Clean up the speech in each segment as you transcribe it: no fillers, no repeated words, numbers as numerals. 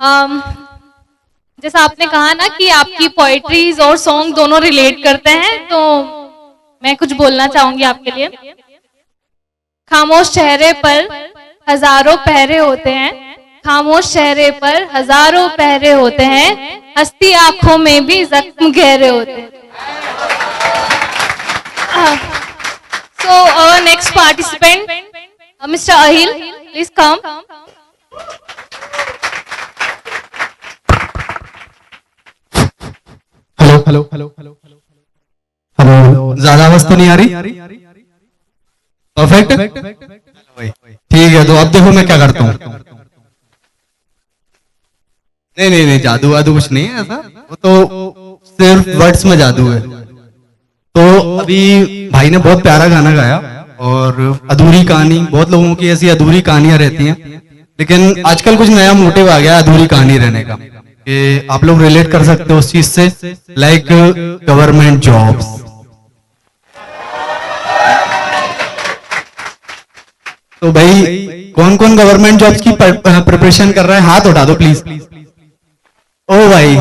जैसा आपने कहा ना कि आपकी पोएट्रीज और सॉन्ग दोनों रिलेट करते हैं, तो मैं कुछ बोलना चाहूंगी आपके लिए। खामोश चेहरे पर हजारों पहरे होते हैं, खामोश चेहरे पर हजारों पहरे होते हैं, हंसती आंखों में भी जख्म गहरे होते हैं। So our next participant, Mr. Ahil, please come. Hello, ज्यादा आवाज तो नहीं आ रही? परफेक्ट, ठीक है। तो अब देखो मैं क्या करता हूँ। नहीं, जादू वादू कुछ नहीं है ऐसा, वो तो सिर्फ वर्ड्स में जादू है। तो अभी भाई ने बहुत प्यारा गाना गाया, और अधूरी कहानी, बहुत लोगों की ऐसी अधूरी कहानियां रहती हैं, लेकिन आजकल कुछ नया मोटिव आ गया अधूरी कहानी रहने का, कि आप लोग रिलेट कर सकते हो उस चीज से, लाइक गवर्नमेंट जॉब्स। तो भाई कौन कौन गवर्नमेंट जॉब्स की प्रिपरेशन कर रहा है, हाथ उठा दो प्लीज। ओ भाई,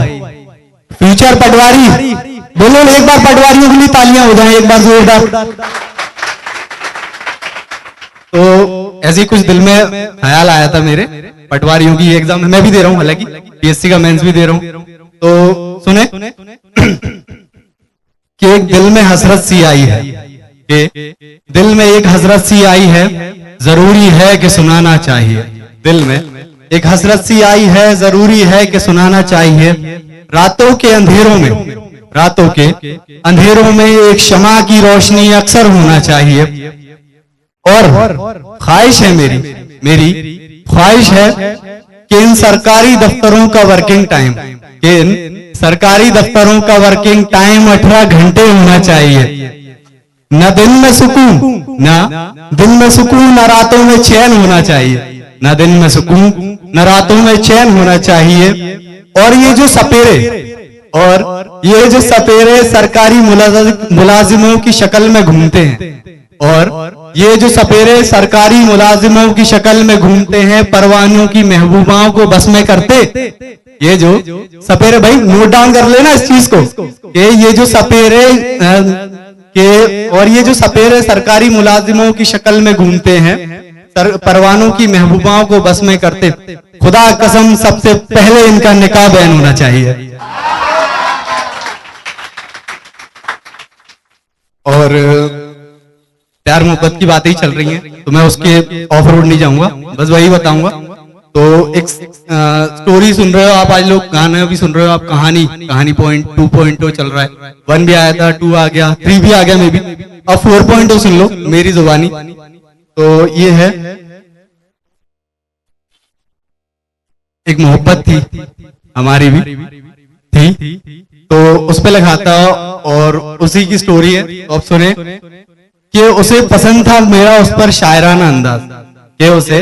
फ्यूचर पटवारी, बोलो एक बार पटवारियों के लिए तालियां हो जाएं एक बार जोरदार। तो ऐसे कुछ दिल में ख्याल आया था मेरे, पटवारियों की एग्जाम मैं भी दे रहा हूं, हालांकि पीएससी का मेंस भी दे रहा हूं। तो सुने कि एक दिल में हसरत सी आई है, कि दिल में एक हसरत सी आई है, जरूरी है कि सुनाना चाहिए। दिल में एक हसरत सी आई है, जरूरी है कि सुनाना चाहिए। रातों के अंधेरों में एक शमा की रोशनी अक्सर होना चाहिए। और ख्वाहिश है मेरी ख्वाहिश है कि इन सरकारी दफ्तरों का वर्किंग टाइम, 18 घंटे होना चाहिए। न दिन में सुकून, न रातों में चैन होना चाहिए, न दिन में सुकून न रातों में चैन होना चाहिए। और ये जो सपेरे सरकारी मुलाजिमों की शक्ल में घूमते हैं, और ये जो सपेरे सरकारी मुलाजिमों की शक्ल में घूमते हैं, परवानों की महबूबाओं को बस में करते। ये जो सपेरे, भाई नोट डाउन कर लेना इस चीज को, कि ये जो सपेरे ये जो सपेरे सरकारी मुलाजिमों की शक्ल में घूमते हैं, परवानों की महबूबाओं को बस में करते। खुदा कसम सबसे पहले इनका निकाह बैन होना चाहिए। और प्यार मोहब्बत की बातें ही चल रही हैं, तो मैं उसके ऑफ रोड नहीं जाऊंगा, बस वही बताऊंगा। तो एक स्टोरी सुन रहे हो आप, आज लोग गाना भी सुन रहे हो आप, कहानी पॉइंट 2.0 चल रहा है। 1 भी आया था, 2 आ गया, 3 भी आ गया मे बी, अब 4.0 सुन लो मेरी जुबानी। तो ये है, एक मोहब्बत थी, हमारी भी थी, तो उस पे लिखा था, और उसी की स्टोरी है। अब सुने कि उसे पसंद था मेरा उस पर शायराना अंदाज, कि उसे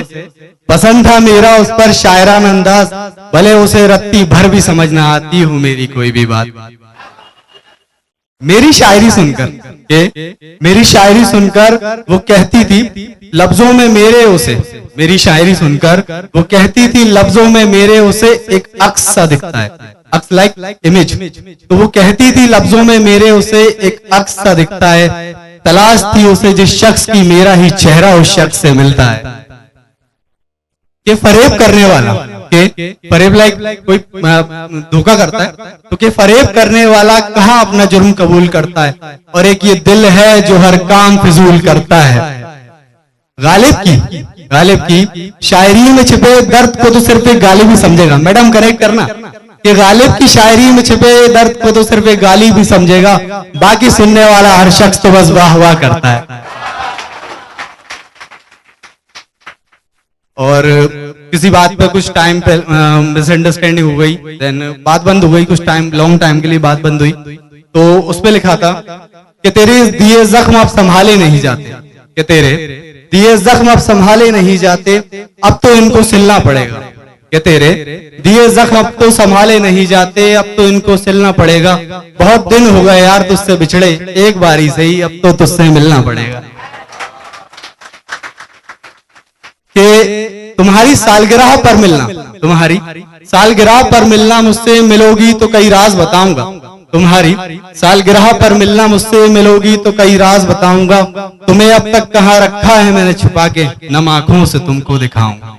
पसंद था मेरा उस पर शायराना अंदाज, भले उसे रत्ती भर भी समझ ना आती हो मेरी कोई भी बात। मेरी शायरी सुनकर वो कहती थी लफ्जों में मेरे उसे, मेरी शायरी सुनकर वो कहती थी लफ्जों में मेरे उसे एक अक्स सा दिखता है, अक्स लाइक इमेज। तो वो कहती थी लफ्जों में मेरे उसे एक अक्स सा दिखता है, तलाश थी उसे जिस शख्स की मेरा ही चेहरा उस शख्स से मिलता है। कि फरेब करने वाला, फरेब लाइक कोई धोखा करता है, तो कि फरेब करने वाला कहाँ अपना जुर्म कबूल करता है, और एक ये दिल है जो हर काम फिजूल करता है। गालिब की शायरी में छिपे दर्द को तो सिर्फ एक गालिब ही समझेगा। मैडम करेक्ट करना, कि गालिब की शायरी में छिपे दर्द को तो सिर्फ एक गालिब ही समझेगा, बाकी सुनने वाला हर शख्स तो बस वाह वाह करता है। और किसी बात पे कुछ टाइम पे मिसअंडरस्टैंडिंग हो गई, देन बात बंद हो गई, कुछ टाइम लॉन्ग टाइम के लिए बात बंद हुई। तो उस पे लिखा था कि तेरे दिए जख्म अब संभाले नहीं जाते, कि तेरे दिए जख्म अब संभाले नहीं जाते, अब तो इनको सिलना पड़ेगा। कि तेरे दिए जख्म अब तो संभाले नहीं जाते, अब तो इनको सिलना पड़ेगा। बहुत दिन हो गए यार तुझसे बिछड़े, एक बारी सही अब तो तुझसे मिलना पड़ेगा। कि तुम्हारी सालगिरह पर मिलना, तुम्हारी सालगिरह पर मिलना मुझसे, मिलोगी तो कई राज बताऊंगा। तुम्हारी सालगिरह पर मिलना मुझसे, मिलोगी तो कई राज बताऊंगा। तुम्हें अब तक कहाँ रखा है मैंने छुपा के, नम आंखों से तुमको दिखाऊंगा।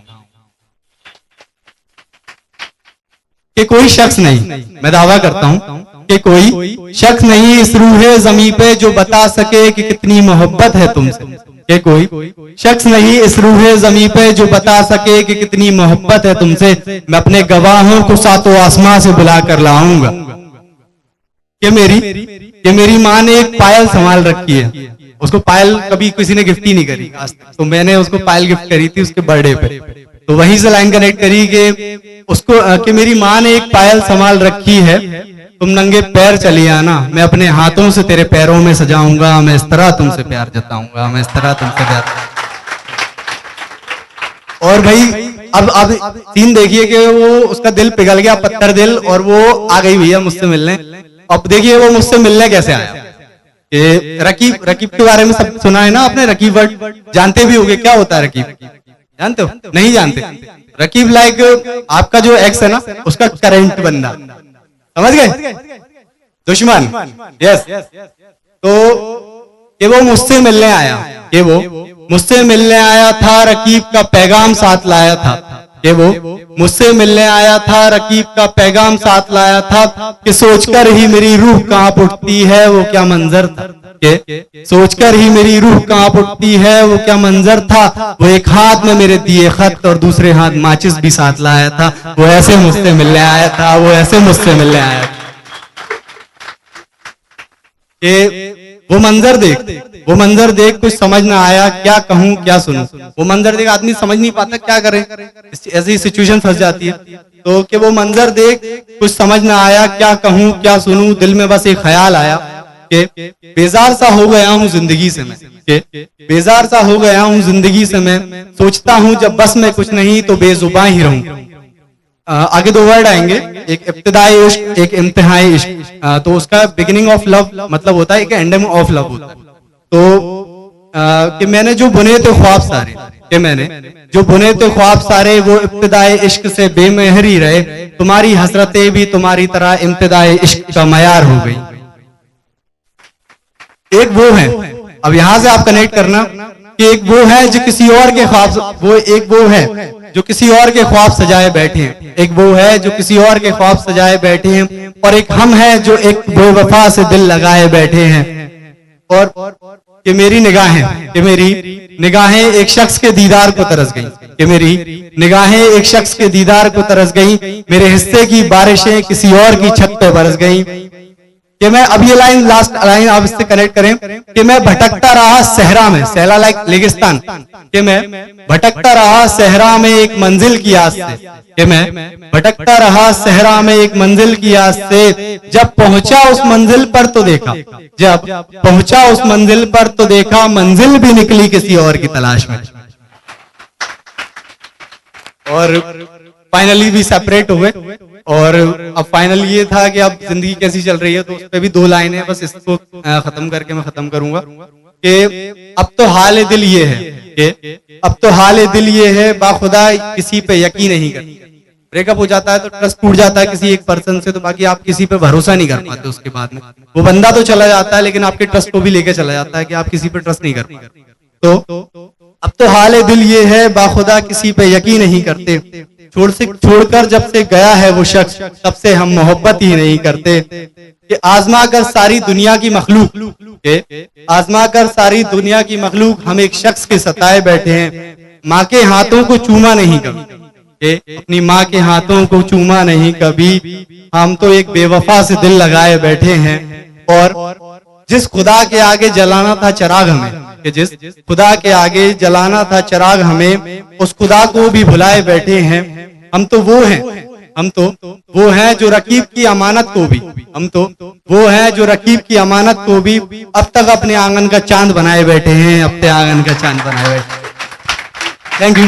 कि कोई शख्स नहीं, मैं दावा करता हूं कि कोई शख्स नहीं इस रूहे ज़मीं पे जो बता सके कि कितनी मोहब्बत है तुमसे। कि कोई शख्स नहीं इस रूहे ज़मीं पे जो बता सके कि कितनी मोहब्बत है तुमसे। मैं अपने गवाहों को सातों आसमां से बुला कर लाऊंगा। कि मेरी माँ ने एक पायल संभाल रखी है, उसको पायल कभी किसी ने गिफ्ट ही नहीं करी आज तक, तो मैंने उसको पायल गिफ्ट करी थी उसके बर्थडे पे। तो वहीं से लाइन कनेक्ट करी कि उसको कि मेरी माँ ने एक पायल संभाल रखी है, तुम नंगे पैर चली आना, मैं अपने हाथों से तेरे पैरों में सजाऊंगा। मैं इस तरह तुमसे प्यार जताऊंगा, मैं इस तरह तुमसे प्यार। और भाई अब सीन देखिए कि वो उसका दिल पिघल गया, पत्थर दिल, और वो आ गई भैया मुझसे मिलने। अब देखिए वो मुझसे मिलने कैसे आया। रकीब के बारे में सब सुना है ना आपने, रकीब वर्ड जानते भी होंगे, क्या होता है रकीब, जानते हो? नहीं जानते। रकीब लाइक आपका जो एक्स है ना, उसका करंट बंदा, समझ गए, दुश्मन। यस। तो कि वो मुझसे मिलने आया, कि वो मुझसे मिलने आया था, रकीब का पैगाम साथ लाया था। कि वो मुझसे मिलने आया था, रकीब का पैगाम साथ लाया था। कि सोचकर ही मेरी रूह कांप उठती है, वो क्या मंजर था। कि सोचकर ही मेरी रूह कांप उठती है, वो क्या मंजर था। वो एक हाथ में मेरे दिए खत और दूसरे हाथ माचिस भी साथ लाया था। वो ऐसे मुझसे मिलने आया था, वो ऐसे मुझसे मिलने आया था। वो मंजर देख कुछ समझ ना आया, क्या कहूं क्या सुनूं। वो मंजर देख आदमी समझ नहीं पाता क्या करे, ऐसी सिचुएशन फंस जाती है। तो कि वो मंजर देख कुछ समझ ना आया, क्या कहूं क्या सुनूं। दिल में बस एक ख्याल आया कि बेजार सा हो गया हूं जिंदगी से मैं, कि बेजार सा हो गया हूं जिंदगी से मैं। सोचता हूं जब बस में कुछ नहीं तो बेजुबान ही रहूं। आगे दो वर्ड आएंगे, एक इब्तिदाई इश्क, एक इंतहाई इश्क। तो उसका बिगिनिंग ऑफ लव मतलब होता है कि एंडिंग ऑफ लव होता है। तो कि मैंने जो बुने थे ख्वाब सारे, कि मैंने जो बुने थे ख्वाब सारे, वो इब्तिदाई इश्क से बेमेहरी रहे। तुम्हारी हसरतें भी तुम्हारी तरह इब्तिदाई इश्क का मयार हो गई। एक वो है, अब यहां से आप कनेक्ट करना कि एक वो है जो किसी और के ख्वाब, वो एक वो है जो किसी और के ख्वाब सजाए बैठे हैं। एक वो है जो किसी और के ख्वाब सजाए बैठे हैं, और एक हम है जो एक बेवफा से दिल लगाए बैठे हैं। और कि मेरी निगाहें एक शख्स के दीदार को तरस गई, कि मेरी निगाहें एक शख्स के दीदार को तरस गई। मेरे हिस्से की बारिशें किसी और की छत पे बरस गई। कि मैं अब ये लाइन लास्ट लाइन आप इससे कनेक्ट करें कि मैं भटकता रहा सहरा में, सहरा लाइक रेगिस्तान। कि मैं भटकता रहा सहरा में एक मंजिल की आस से। कि मैं भटकता रहा सहरा में एक मंजिल की आस से। जब पहुंचा उस मंजिल पर तो देखा, जब पहुंचा उस मंजिल पर तो देखा, मंजिल भी निकली किसी और की तलाश में। और फाइनली भी सेपरेट हुए। और अब फाइनल ये था कि अब जिंदगी कैसी चल रही है, तो उस पर भी दो लाइनें, बस इसको खत्म करके मैं खत्म करूंगा कि अब तो हाल दिल ये है, कि अब तो हाल दिल ये है, बाखुदा किसी पे यकीन नहीं करती। ब्रेकअप हो जाता है तो ट्रस्ट टूट जाता है किसी एक पर्सन से, तो बाकी आप किसी पे भरोसा नहीं कर पाते। उसके बाद में वो बंदा तो चला जाता है, लेकिन आपके ट्रस्ट को भी लेके चला जाता है कि आप किसी पे ट्रस्ट नहीं कर पाते। तो अब तो हाल दिल ये है, बाखुदा किसी पे यकीन नहीं करते। छोड़कर जब से गया है वो शख्स, तब से हम मोहब्बत ही नहीं करते। कि आजमा कर सारी दुनिया की मखलूक, आजमा कर सारी दुनिया की मखलूक हम एक शख्स के सताए बैठे हैं। माँ के हाथों को चूमा नहीं कभी, अपनी माँ के हाथों को चूमा नहीं कभी। हम तो एक बेवफा से दिल लगाए बैठे हैं। और जिस खुदा के आगे जलाना था चिराग हमें, कि जिस खुदा के आगे जलाना था चिराग हमें, उस खुदा को भी भुलाए बैठे हैं। हम तो वो हैं जो रकीब की अमानत को भी, हम तो वो हैं जो रकीब की अमानत को भी अब तक अपने आंगन का चांद बनाए बैठे हैं, अपने आंगन का चांद बनाए बैठे। Thank you.